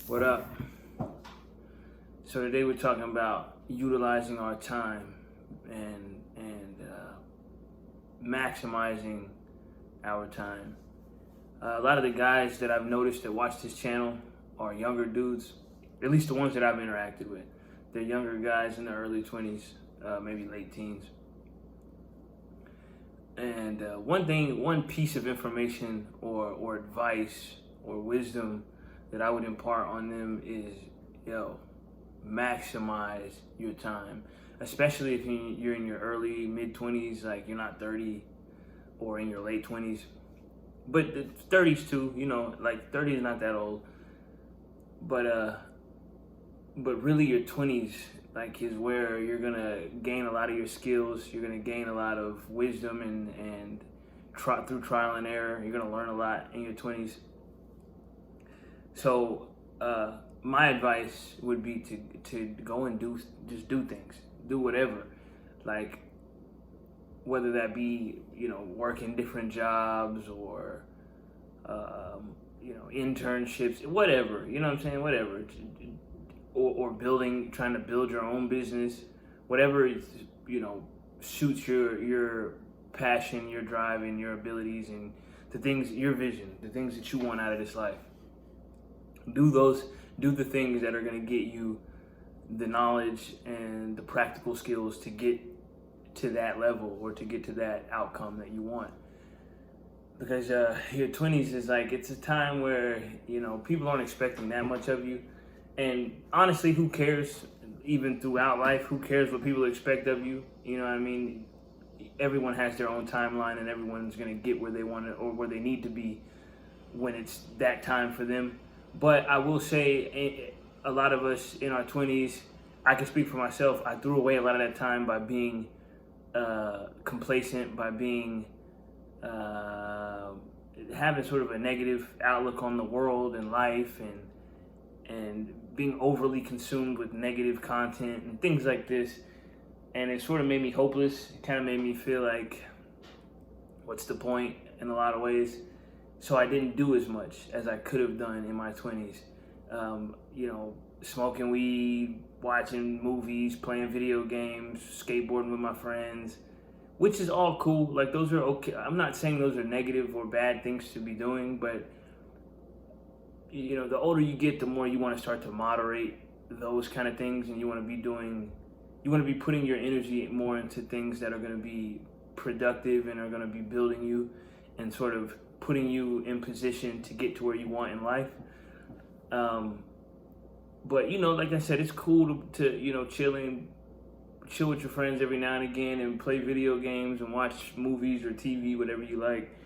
What up? So today we're talking about utilizing our time and maximizing our time. A lot of the guys that I've noticed that watch this channel are younger dudes, at least the ones that I've interacted with. They're younger guys in their early 20s, maybe late teens. And one piece of information or advice or wisdom that I would impart on them is, maximize your time, especially if you're in your early mid 20s, like you're not 30 or in your late 20s, but the 30s too. Like 30 is not that old, but really your 20s like is where you're gonna gain a lot of your skills. You're gonna gain a lot of wisdom and through trial and error. You're gonna learn a lot in your 20s. So my advice would be to go and do things, do whatever, like whether that be working different jobs or internships, whatever, you know what I'm saying, whatever, or trying to build your own business, whatever is, suits your passion, your drive, and your abilities, and the things, your vision, the things that you want out of this life. Do the things that are going to get you the knowledge and the practical skills to get to that level or to get to that outcome that you want. Because your 20s is like, it's a time where, people aren't expecting that much of you. And honestly, who cares? Even throughout life, who cares what people expect of you? You know what I mean? Everyone has their own timeline, and everyone's going to get where they want to or where they need to be when it's that time for them. But I will say, a lot of us in our 20s, I can speak for myself, I threw away a lot of that time by being complacent, by being having sort of a negative outlook on the world and life, and being overly consumed with negative content and things like this. And it sort of made me hopeless. It kind of made me feel like, what's the point in a lot of ways? So I didn't do as much as I could have done in my 20s. Smoking weed, watching movies, playing video games, skateboarding with my friends, which is all cool. Like, those are okay. I'm not saying those are negative or bad things to be doing, but the older you get, the more you want to start to moderate those kind of things, and you want to be putting your energy more into things that are going to be productive and are going to be building you and sort of putting you in position to get to where you want in life. But like I said, it's cool to chill with your friends every now and again and play video games and watch movies or TV, whatever you like.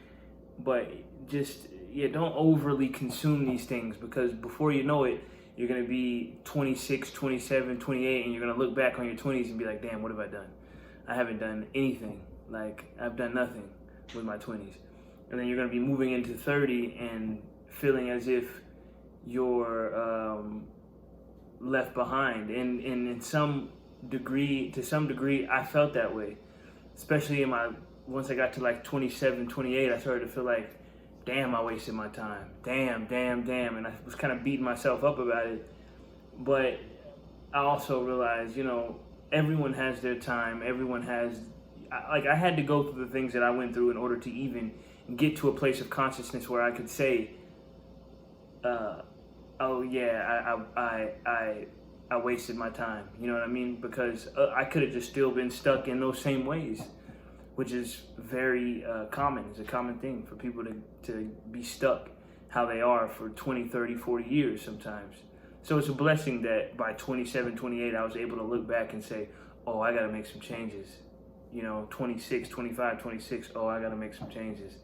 But just, don't overly consume these things, because before you know it, you're going to be 26, 27, 28, and you're going to look back on your 20s and be like, damn, what have I done? I haven't done anything. Like, I've done nothing with my 20s. And then you're going to be moving into 30 and feeling as if you're left behind. And to some degree, I felt that way. Especially once I got to like 27, 28, I started to feel like, damn, I wasted my time. Damn. And I was kind of beating myself up about it. But I also realized, everyone has their time. Everyone has, I had to go through the things that I went through in order to even get to a place of consciousness where I could say, oh yeah, I wasted my time. You know what I mean? Because I could have just still been stuck in those same ways, which is very common. It's a common thing for people to be stuck how they are for 20, 30, 40 years sometimes. So it's a blessing that by 27, 28, I was able to look back and say, oh, I got to make some changes. 26, 25, 26, oh, I got to make some changes.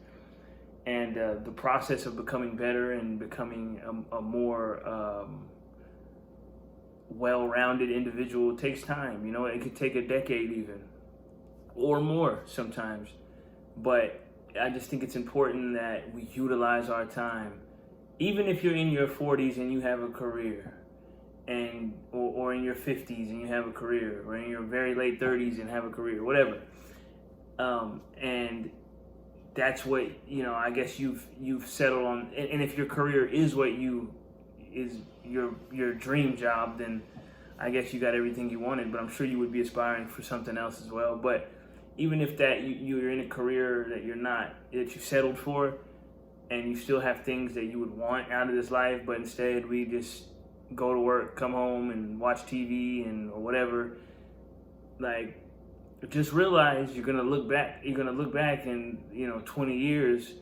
And the process of becoming better and becoming a more well-rounded individual takes time. It could take a decade even, or more sometimes. But I just think it's important that we utilize our time. Even if you're in your 40s and you have a career, or in your 50s and you have a career, or in your very late 30s and have a career, whatever. And that's what, I guess you've settled on. And if your career is what is your dream job, then I guess you got everything you wanted. But I'm sure you would be aspiring for something else as well. But even if that you're in a career that you settled for, and you still have things that you would want out of this life, but instead we just go to work, come home, and watch TV or whatever. Like, just realize you're gonna look back. You're gonna look back in 20 years,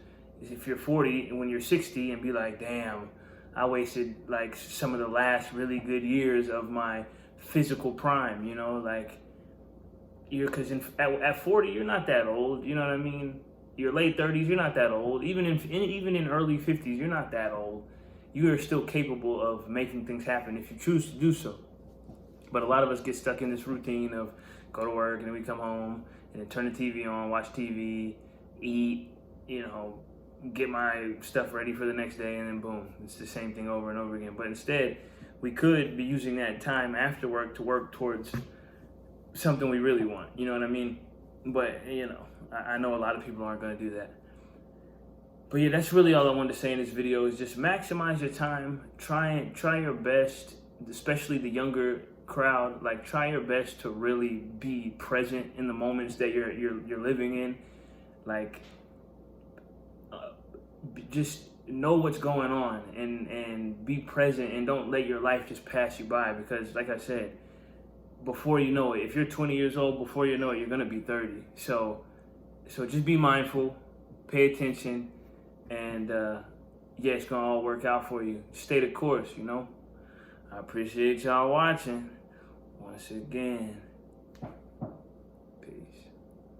if you're 40, and when you're 60, and be like, damn, I wasted like some of the last really good years of my physical prime. Like because at 40, you're not that old. You know what I mean? Your late 30s, you're not that old. Even in early 50s, you're not that old. You are still capable of making things happen if you choose to do so. But a lot of us get stuck in this routine of go to work and then we come home and then turn the TV on, watch TV, eat, get my stuff ready for the next day, and then boom, it's the same thing over and over again. But instead, we could be using that time after work to work towards something we really want. You know what I mean? But, I know a lot of people aren't going to do that. But yeah, that's really all I wanted to say in this video is just maximize your time. Try your best, especially the younger crowd. Like, try your best to really be present in the moments that you're living in. Like, just know what's going on and be present, and don't let your life just pass you by, because like I said, before you know it, if you're 20 years old, before you know it, you're gonna be 30. So just be mindful, pay attention, and it's gonna all work out for you. Stay the course, I appreciate y'all watching once again.